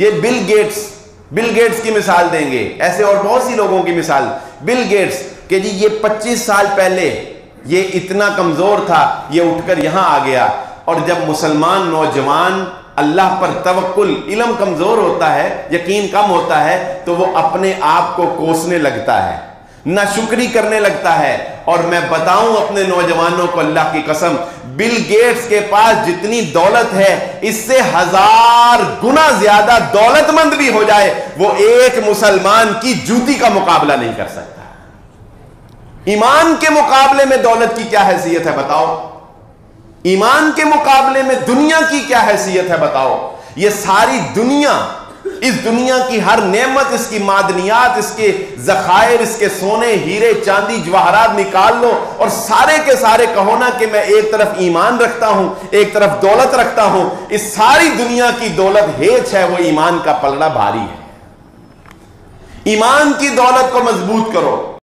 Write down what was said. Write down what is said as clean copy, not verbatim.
ये Bill Gates की मिसाल देंगे, ऐसे और बहुत सी लोगों की मिसाल। बिल गेट्स कि जी ये 25 साल पहले ये इतना कमजोर था, ये उठकर यहां आ गया। और जब मुसलमान नौजवान अल्लाह पर तवक्कुल, इल्म कमजोर होता है, यकीन कम होता है, तो वो अपने आप को कोसने लगता है, नाशुक्री करने लगता है। और मैं बताऊं अपने नौजवानों को अल्लाह की कसम, बिल गेट्स के पास जितनी दौलत है इससे 1000 गुना ज्यादा दौलतमंद भी हो जाए, वो एक मुसलमान की जूती का मुकाबला नहीं कर सकता। ईमान के मुकाबले में दौलत की क्या हैसियत है बताओ? ईमान के मुकाबले में दुनिया की क्या हैसियत है बताओ? ये सारी दुनिया, इस दुनिया की हर नेमत, इसकी मादनियात, इसके जखायर, इसके सोने हीरे चांदी जवाहरात निकाल लो और सारे के सारे कहो ना कि मैं एक तरफ ईमान रखता हूं, एक तरफ दौलत रखता हूं। इस सारी दुनिया की दौलत हेच है, वो ईमान का पलड़ा भारी है। ईमान की दौलत को मजबूत करो।